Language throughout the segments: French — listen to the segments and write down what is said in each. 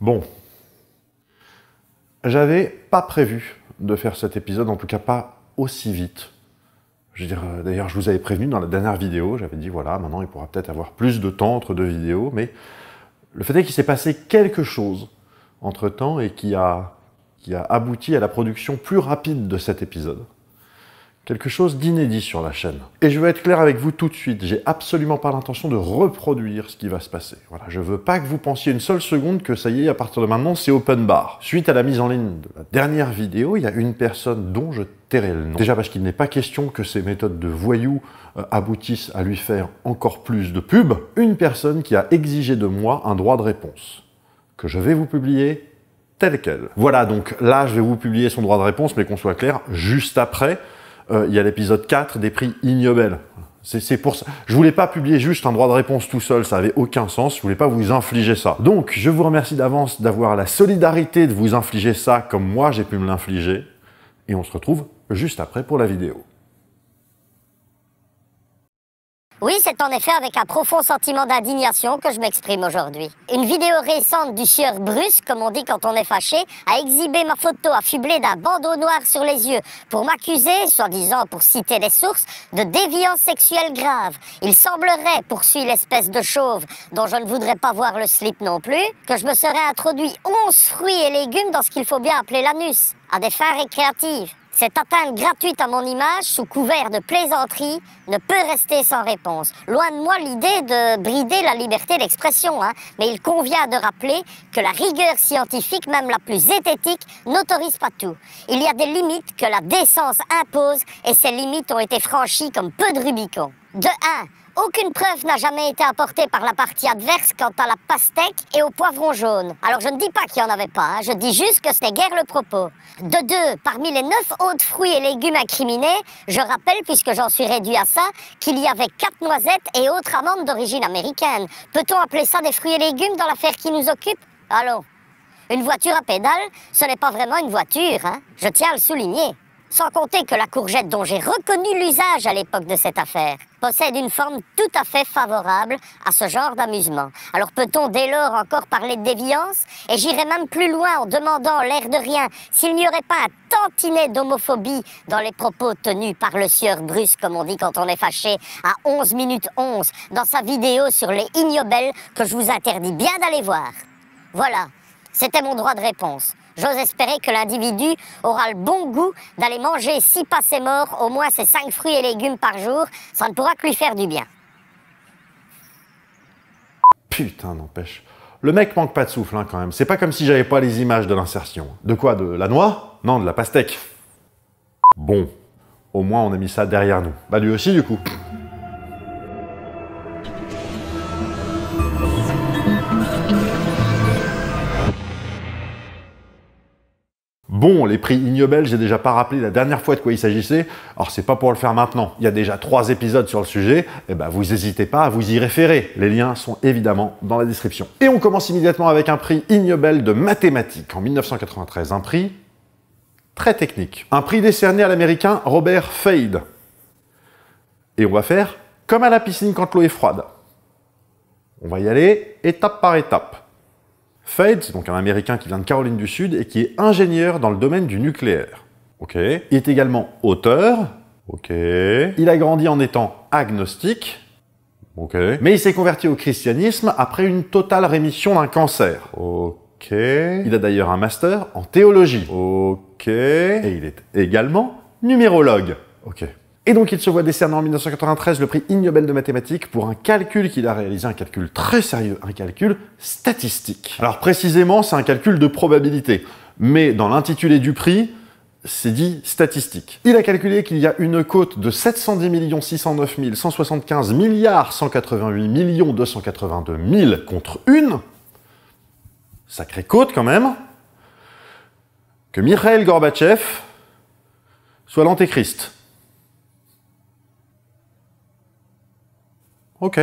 Bon, j'avais pas prévu de faire cet épisode, en tout cas pas aussi vite. Je veux dire, d'ailleurs, je vous avais prévenu dans la dernière vidéo, j'avais dit voilà, maintenant il pourra peut-être avoir plus de temps entre deux vidéos, mais le fait est qu'il s'est passé quelque chose entre-temps et qui a abouti à la production plus rapide de cet épisode. Quelque chose d'inédit sur la chaîne. Et je veux être clair avec vous tout de suite, j'ai absolument pas l'intention de reproduire ce qui va se passer. Voilà, je veux pas que vous pensiez une seule seconde que ça y est, à partir de maintenant, c'est open bar. Suite à la mise en ligne de la dernière vidéo, il y a une personne dont je tairai le nom. Déjà parce qu'il n'est pas question que ces méthodes de voyous aboutissent à lui faire encore plus de pub. Une personne qui a exigé de moi un droit de réponse, que je vais vous publier tel quel. Voilà, donc là, je vais vous publier son droit de réponse, mais qu'on soit clair, juste après, il y a l'épisode 4 des prix Ig Nobel. C'est pour ça. Je voulais pas publier juste un droit de réponse tout seul, ça avait aucun sens, je voulais pas vous infliger ça. Donc, je vous remercie d'avance d'avoir la solidarité de vous infliger ça comme moi j'ai pu me l'infliger. Et on se retrouve juste après pour la vidéo. Oui, c'est en effet avec un profond sentiment d'indignation que je m'exprime aujourd'hui. Une vidéo récente du sieur Bruce, comme on dit quand on est fâché, a exhibé ma photo affublée d'un bandeau noir sur les yeux pour m'accuser, soi-disant pour citer les sources, de déviance sexuelle grave. Il semblerait, poursuit l'espèce de chauve, dont je ne voudrais pas voir le slip non plus, que je me serais introduit 11 fruits et légumes dans ce qu'il faut bien appeler l'anus, à des fins récréatives. Cette atteinte gratuite à mon image, sous couvert de plaisanterie, ne peut rester sans réponse. Loin de moi l'idée de brider la liberté d'expression, mais il convient de rappeler que la rigueur scientifique, même la plus zététique, n'autorise pas tout. Il y a des limites que la décence impose, et ces limites ont été franchies comme peu de Rubicon. De 1. Aucune preuve n'a jamais été apportée par la partie adverse quant à la pastèque et au poivron jaune. Alors je ne dis pas qu'il n'y en avait pas, je dis juste que ce n'est guère le propos. De 2, parmi les 9 autres fruits et légumes incriminés, je rappelle, puisque j'en suis réduit à ça, qu'il y avait 4 noisettes et autres amandes d'origine américaine. Peut-on appeler ça des fruits et légumes dans l'affaire qui nous occupe? Allons. Une voiture à pédales, ce n'est pas vraiment une voiture, je tiens à le souligner. Sans compter que la courgette dont j'ai reconnu l'usage à l'époque de cette affaire possède une forme tout à fait favorable à ce genre d'amusement. Alors peut-on dès lors encore parler de déviance? Et j'irai même plus loin en demandant, l'air de rien, s'il n'y aurait pas un tantinet d'homophobie dans les propos tenus par le sieur Bruce, comme on dit quand on est fâché, à 11 minutes 11, dans sa vidéo sur les Ig Nobel que je vous interdis bien d'aller voir. Voilà, c'était mon droit de réponse. J'ose espérer que l'individu aura le bon goût d'aller manger, si pas c'est mort, au moins ses 5 fruits et légumes par jour. Ça ne pourra que lui faire du bien. Putain, n'empêche. Le mec manque pas de souffle, quand même. C'est pas comme si j'avais pas les images de l'insertion. De quoi? De la noix? Non, de la pastèque. Bon, au moins on a mis ça derrière nous. Bah lui aussi, du coup. Bon, les prix Ig Nobel, j'ai déjà pas rappelé la dernière fois de quoi il s'agissait, alors c'est pas pour le faire maintenant. Il y a déjà 3 épisodes sur le sujet, et ben vous n'hésitez pas à vous y référer. Les liens sont évidemment dans la description. Et on commence immédiatement avec un prix Ig Nobel de mathématiques en 1993, un prix très technique. Un prix décerné à l'américain Robert Fade. Et on va faire comme à la piscine quand l'eau est froide. On va y aller étape par étape. Fade, c'est donc un Américain qui vient de Caroline du Sud et qui est ingénieur dans le domaine du nucléaire. Ok. Il est également auteur. Ok. Il a grandi en étant agnostique. Ok. Mais il s'est converti au christianisme après une totale rémission d'un cancer. Ok. Il a d'ailleurs un master en théologie. Ok. Et il est également numérologue. Ok. Et donc il se voit décerner en 1993 le prix Ig Nobel de mathématiques pour un calcul qu'il a réalisé, un calcul très sérieux, un calcul statistique. Alors précisément, c'est un calcul de probabilité, mais dans l'intitulé du prix, c'est dit statistique. Il a calculé qu'il y a une cote de 710 609 175 milliards 188 282 000 contre une, sacrée cote quand même, que Mikhaïl Gorbatchev soit l'antéchrist. Ok.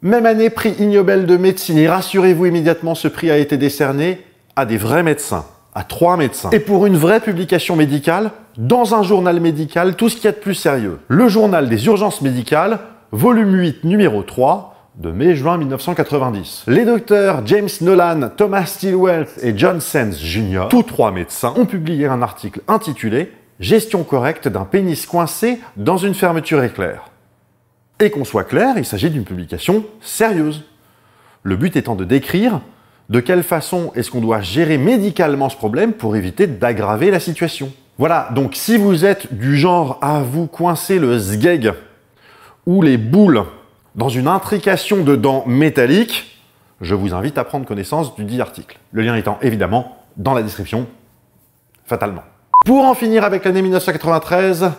Même année, prix Ig Nobel de médecine. Et rassurez-vous immédiatement, ce prix a été décerné à des vrais médecins, à 3 médecins. Et pour une vraie publication médicale, dans un journal médical, tout ce qu'il y a de plus sérieux. Le journal des urgences médicales, volume 8, numéro 3, de mai-juin 1990. Les docteurs James Nolan, Thomas Stilwell et John Sands Jr., tous trois médecins, ont publié un article intitulé « Gestion correcte d'un pénis coincé dans une fermeture éclair ». Et qu'on soit clair, il s'agit d'une publication sérieuse. Le but étant de décrire de quelle façon est-ce qu'on doit gérer médicalement ce problème pour éviter d'aggraver la situation. Voilà, donc si vous êtes du genre à vous coincer le sgeg ou les boules dans une intrication de dents métalliques, je vous invite à prendre connaissance du dit article. Le lien étant évidemment dans la description, fatalement. Pour en finir avec l'année 1993,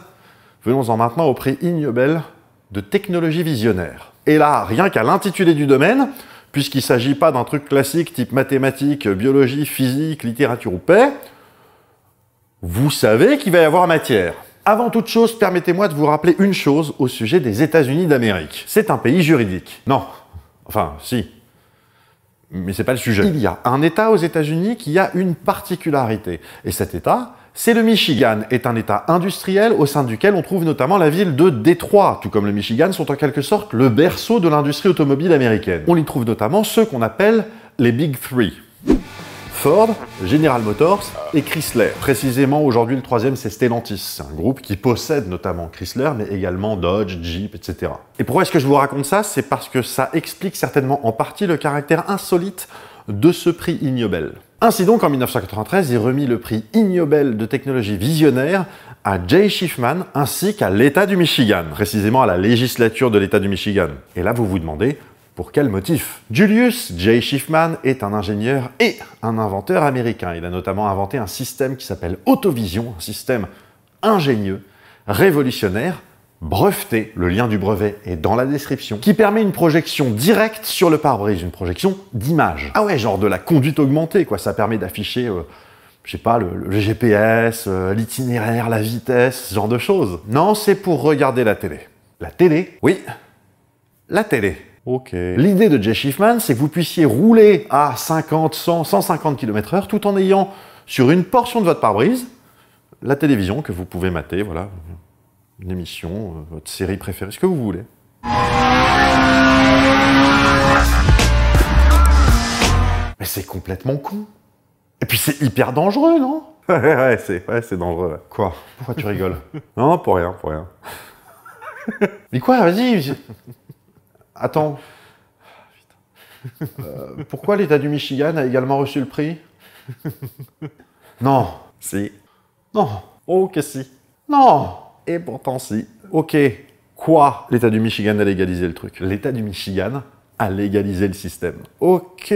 venons-en maintenant au prix Ig Nobel de technologie visionnaire. Et là, rien qu'à l'intitulé du domaine, puisqu'il ne s'agit pas d'un truc classique type mathématiques, biologie, physique, littérature ou paix, vous savez qu'il va y avoir matière. Avant toute chose, permettez-moi de vous rappeler une chose au sujet des États-Unis d'Amérique. C'est un pays juridique. Non. Enfin, si. Mais c'est pas le sujet. Il y a un État aux États-Unis qui a une particularité. Et cet État, c'est le Michigan, est un État industriel au sein duquel on trouve notamment la ville de Détroit, tout comme le Michigan sont en quelque sorte le berceau de l'industrie automobile américaine. On y trouve notamment ceux qu'on appelle les Big Three. Ford, General Motors et Chrysler. Précisément, aujourd'hui, le troisième, c'est Stellantis. C'est un groupe qui possède notamment Chrysler, mais également Dodge, Jeep, etc. Et pourquoi est-ce que je vous raconte ça? C'est parce que ça explique certainement en partie le caractère insolite de ce prix Ig Nobel. Ainsi donc, en 1993, est remis le prix Ig Nobel de technologie visionnaire à Jay Schiffman ainsi qu'à l'État du Michigan, précisément à la législature de l'État du Michigan. Et là, vous vous demandez, pour quel motif? Julius J. Schiffman est un ingénieur et un inventeur américain. Il a notamment inventé un système qui s'appelle Autovision, un système ingénieux, révolutionnaire, breveté, le lien du brevet est dans la description, qui permet une projection directe sur le pare-brise, une projection d'image. Ah ouais, genre de la conduite augmentée, quoi. Ça permet d'afficher, je sais pas, le GPS, l'itinéraire, la vitesse, ce genre de choses. Non, c'est pour regarder la télé. La télé? Oui, la télé. Ok. L'idée de Jay Schiffman, c'est que vous puissiez rouler à 50, 100, 150 km/h tout en ayant sur une portion de votre pare-brise la télévision que vous pouvez mater, voilà, une émission, votre série préférée, ce que vous voulez. Mais c'est complètement con. Et puis c'est hyper dangereux, non? Ouais, c'est dangereux. Quoi? Pourquoi tu rigoles? Non, pour rien, pour rien. Mais quoi? Vas-y. Attends. Pourquoi l'État du Michigan a également reçu le prix? Non. Si. Non. Ok, si. Non. Et pourtant, si. Ok. Quoi? L'État du Michigan a légalisé le truc. L'État du Michigan a légalisé le système. Ok.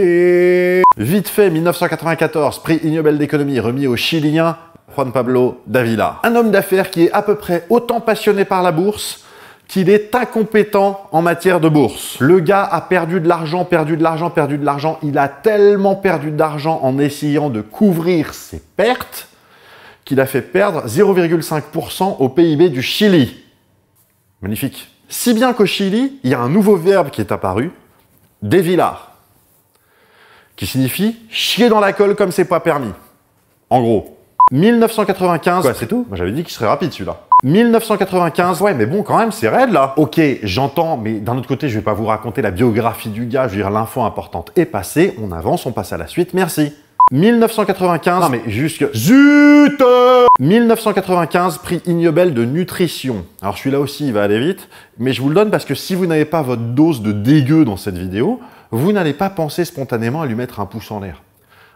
Vite fait, 1994, prix Ig Nobel d'économie remis au Chilien Juan Pablo Dávila. Un homme d'affaires qui est à peu près autant passionné par la bourse qu'il est incompétent en matière de bourse. Le gars a perdu de l'argent, perdu de l'argent, perdu de l'argent. Il a tellement perdu d'argent en essayant de couvrir ses pertes qu'il a fait perdre 0,5% au PIB du Chili. Magnifique. Si bien qu'au Chili, il y a un nouveau verbe qui est apparu, dévilar, qui signifie chier dans la colle comme c'est pas permis. En gros. 1995... Quoi, c'est tout? Moi j'avais dit qu'il serait rapide celui-là. 1995, ouais, mais bon, quand même, c'est raide, là. Ok, j'entends, mais d'un autre côté, je vais pas vous raconter la biographie du gars, je veux dire, l'info importante est passée, on avance, on passe à la suite, merci. 1995, non mais jusque... Zut 1995, prix Ig Nobel de nutrition. Alors celui-là aussi, il va aller vite, mais je vous le donne parce que si vous n'avez pas votre dose de dégueu dans cette vidéo, vous n'allez pas penser spontanément à lui mettre un pouce en l'air,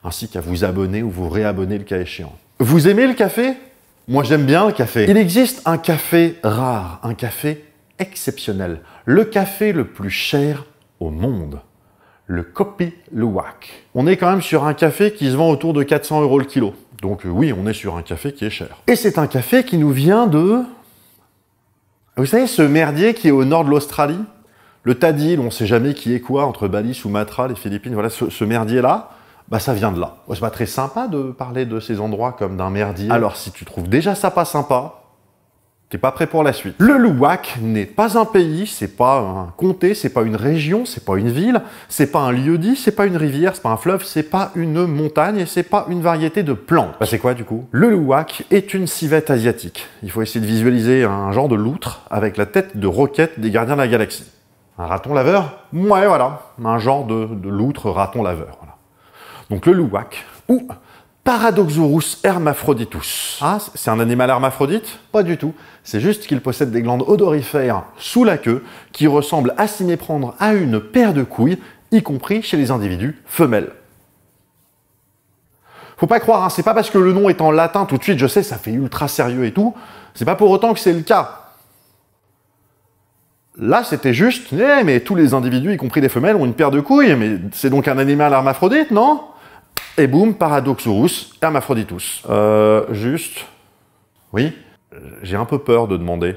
ainsi qu'à vous abonner ou vous réabonner le cas échéant. Vous aimez le café? Moi, j'aime bien le café. Il existe un café rare, un café exceptionnel. Le café le plus cher au monde. Le Kopi Luwak. On est quand même sur un café qui se vend autour de 400 € le kilo. Donc oui, on est sur un café qui est cher. Et c'est un café qui nous vient de... Vous savez, ce merdier qui est au nord de l'Australie? Le Tadil, on ne sait jamais qui est quoi, entre Bali, Sumatra, les Philippines, voilà, ce merdier-là. Bah ça vient de là. C'est pas très sympa de parler de ces endroits comme d'un merdier. Alors si tu trouves déjà ça pas sympa, t'es pas prêt pour la suite. Le Luwak n'est pas un pays, c'est pas un comté, c'est pas une région, c'est pas une ville, c'est pas un lieu-dit, c'est pas une rivière, c'est pas un fleuve, c'est pas une montagne et c'est pas une variété de plantes. Bah c'est quoi du coup? Le Luwak est une civette asiatique. Il faut essayer de visualiser un genre de loutre avec la tête de roquette des Gardiens de la Galaxie. Un raton laveur? Ouais, voilà, un genre de loutre raton laveur. Voilà. Donc le louac, ou Paradoxurus hermaphroditus. Ah, c'est un animal hermaphrodite? Pas du tout. C'est juste qu'il possède des glandes odorifères sous la queue qui ressemblent à s'y méprendre à une paire de couilles, y compris chez les individus femelles. Faut pas croire, hein, c'est pas parce que le nom est en latin tout de suite, je sais, ça fait ultra sérieux et tout, c'est pas pour autant que c'est le cas. Là, c'était juste, mais tous les individus, y compris les femelles, ont une paire de couilles, mais c'est donc un animal hermaphrodite, non? Et boum, Paradoxurus hermaphroditus. Juste... Oui? J'ai un peu peur de demander.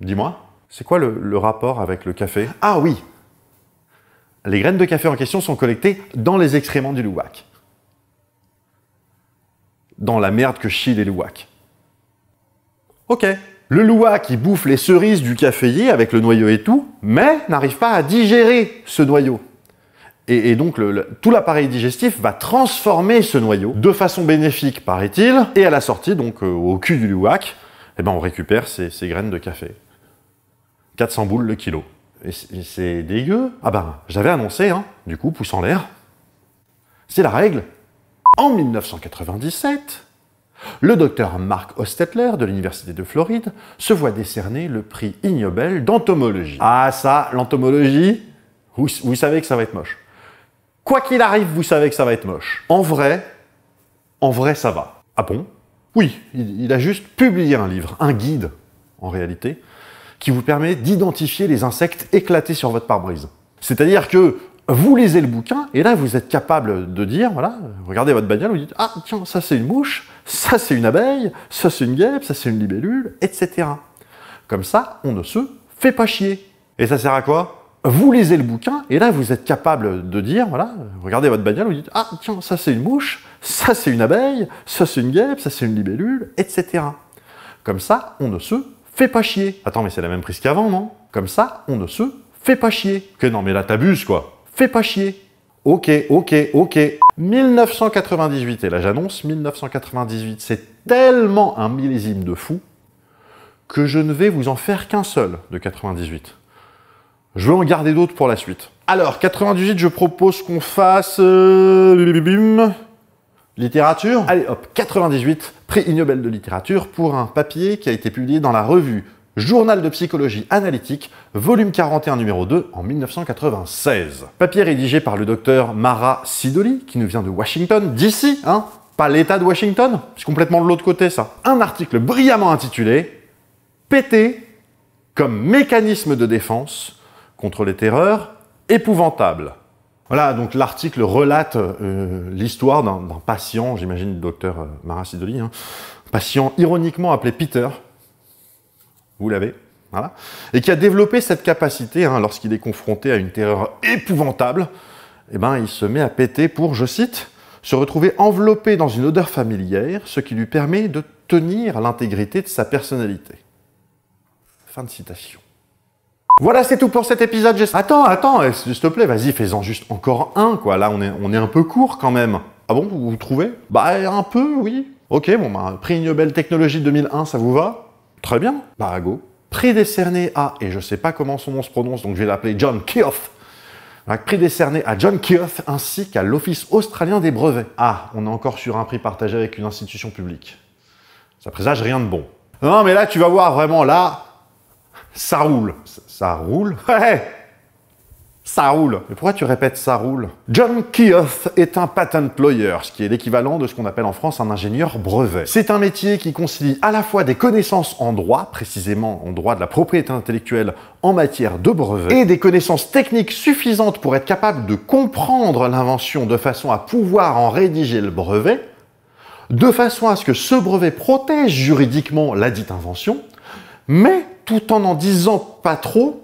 Dis-moi, c'est quoi le rapport avec le café? Ah oui! Les graines de café en question sont collectées dans les excréments du louac. Dans la merde que chient les louacs. Ok. Le louac, il bouffe les cerises du caféier avec le noyau et tout, mais n'arrive pas à digérer ce noyau. Et donc, tout l'appareil digestif va transformer ce noyau de façon bénéfique, paraît-il, et à la sortie, donc au cul du louac, eh ben, on récupère ces graines de café. 400 boules le kilo. Et c'est dégueu. Ah ben, j'avais annoncé, hein, du coup, pouce en l'air. C'est la règle. En 1997, le docteur Mark Hostetler de l'Université de Floride se voit décerner le prix Ig Nobel d'entomologie. Ah ça, l'entomologie, vous savez que ça va être moche. Quoi qu'il arrive, vous savez que ça va être moche. En vrai, ça va. Ah bon? Oui, il a juste publié un livre, un guide, en réalité, qui vous permet d'identifier les insectes éclatés sur votre pare-brise. C'est-à-dire que vous lisez le bouquin, et là, vous êtes capable de dire, voilà, regardez votre bagnole, vous dites, ah, tiens, ça c'est une mouche, ça c'est une abeille, ça c'est une guêpe, ça c'est une libellule, etc. Comme ça, on ne se fait pas chier. Et ça sert à quoi? Vous lisez le bouquin, et là, vous êtes capable de dire, voilà, regardez votre bagnole, vous dites, ah, tiens, ça c'est une mouche, ça c'est une abeille, ça c'est une guêpe, ça c'est une libellule, etc. Comme ça, on ne se fait pas chier. Attends, mais c'est la même prise qu'avant, non? Comme ça, on ne se fait pas chier. Ok, non, mais là, t'abuses, quoi. Fais pas chier. Ok. 1998, et là j'annonce 1998, c'est tellement un millésime de fou que je ne vais vous en faire qu'un seul de 98. Je veux en garder d'autres pour la suite. Alors, 98, je propose qu'on fasse... littérature. Allez hop, 98, prix Ig Nobel de littérature pour un papier qui a été publié dans la revue Journal de psychologie analytique, volume 41, numéro 2, en 1996. Papier rédigé par le docteur Mara Sidoli, qui nous vient de Washington, d'ici, hein, pas l'État de Washington, c'est complètement de l'autre côté, ça. Un article brillamment intitulé « Péter comme mécanisme de défense contre les terreurs épouvantables ». Voilà, donc l'article relate l'histoire d'un patient, j'imagine le docteur Mara Sidoli, hein, patient ironiquement appelé Peter, vous l'avez, voilà, et qui a développé cette capacité, hein, lorsqu'il est confronté à une terreur épouvantable, eh ben, il se met à péter pour, je cite, se retrouver enveloppé dans une odeur familière, ce qui lui permet de tenir l'intégrité de sa personnalité. Fin de citation. Voilà, c'est tout pour cet épisode. Attends, s'il te plaît, vas-y, fais-en juste encore un, quoi. Là, on est un peu court, quand même. Ah bon, vous trouvez? Bah, un peu, oui. Ok, bon, bah, prix Ig Nobel Technologie 2001, ça vous va? Très bien, bah go. Prix décerné à, et je sais pas comment son nom se prononce, donc je vais l'appeler John Keough. Prix décerné à John Keough ainsi qu'à l'Office australien des brevets. Ah, on est encore sur un prix partagé avec une institution publique. Ça présage rien de bon. Non, mais là, tu vas voir, vraiment, là, ça roule. Ça roule? Ouais, ça roule. Mais pourquoi tu répètes ça roule? John Keough est un patent lawyer, ce qui est l'équivalent de ce qu'on appelle en France un ingénieur brevet. C'est un métier qui concilie à la fois des connaissances en droit, précisément en droit de la propriété intellectuelle en matière de brevet, et des connaissances techniques suffisantes pour être capable de comprendre l'invention de façon à pouvoir en rédiger le brevet, de façon à ce que ce brevet protège juridiquement la dite invention, mais tout en n'en disant pas trop,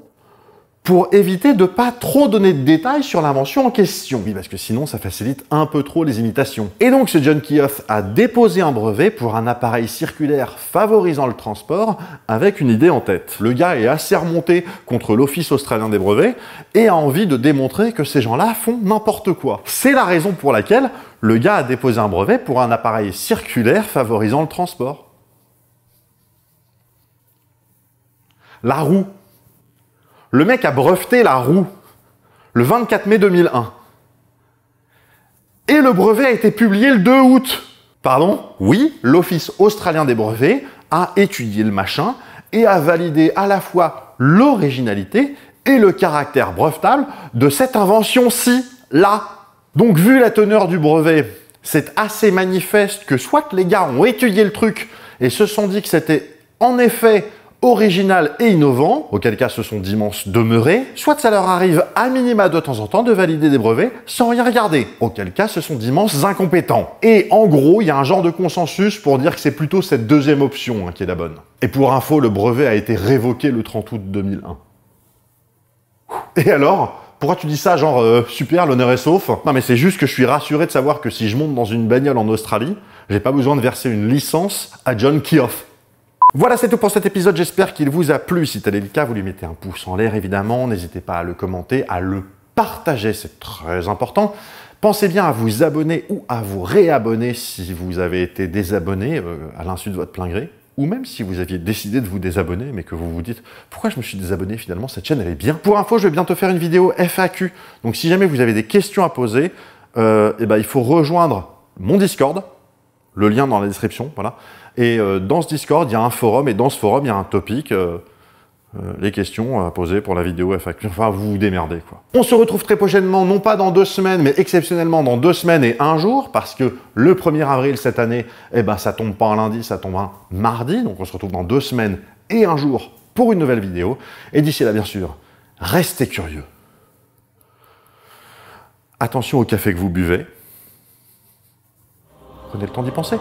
pour éviter de pas trop donner de détails sur l'invention en question. Oui, parce que sinon, ça facilite un peu trop les imitations. Et donc, ce John Keough a déposé un brevet pour un appareil circulaire favorisant le transport avec une idée en tête. Le gars est assez remonté contre l'Office australien des brevets et a envie de démontrer que ces gens-là font n'importe quoi. C'est la raison pour laquelle le gars a déposé un brevet pour un appareil circulaire favorisant le transport. La roue. Le mec a breveté la roue le 24 mai 2001. Et le brevet a été publié le 2 août. Pardon? Oui, l'Office australien des brevets a étudié le machin et a validé à la fois l'originalité et le caractère brevetable de cette invention-ci, là. Donc, vu la teneur du brevet, c'est assez manifeste que soit les gars ont étudié le truc et se sont dit que c'était en effet original et innovant, auquel cas se sont d'immenses demeurés, soit ça leur arrive à minima de temps en temps de valider des brevets sans rien regarder, auquel cas ce sont d'immenses incompétents. Et en gros, il y a un genre de consensus pour dire que c'est plutôt cette deuxième option qui est la bonne. Et pour info, le brevet a été révoqué le 30 août 2001. Et alors ? Pourquoi tu dis ça, genre super, l'honneur est sauf? Non mais c'est juste que je suis rassuré de savoir que si je monte dans une bagnole en Australie, j'ai pas besoin de verser une licence à John Keough. Voilà, c'est tout pour cet épisode, j'espère qu'il vous a plu. Si tel est le cas, vous lui mettez un pouce en l'air évidemment, n'hésitez pas à le commenter, à le partager, c'est très important. Pensez bien à vous abonner ou à vous réabonner si vous avez été désabonné à l'insu de votre plein gré. Ou même si vous aviez décidé de vous désabonner, mais que vous vous dites « Pourquoi je me suis désabonné finalement? Cette chaîne, elle est bien. » Pour info, je vais bientôt faire une vidéo FAQ. Donc si jamais vous avez des questions à poser, il faut rejoindre mon Discord. Le lien dans la description, voilà. Et dans ce Discord, il y a un forum, et dans ce forum, il y a un topic, les questions à poser pour la vidéo FAQ. Enfin, vous vous démerdez, quoi. On se retrouve très prochainement, non pas dans 2 semaines, mais exceptionnellement dans 2 semaines et 1 jour, parce que le 1er avril cette année, ça tombe pas un lundi, ça tombe un mardi. Donc on se retrouve dans 2 semaines et 1 jour pour une nouvelle vidéo. Et d'ici là, bien sûr, restez curieux. Attention au café que vous buvez. Prenez le temps d'y penser.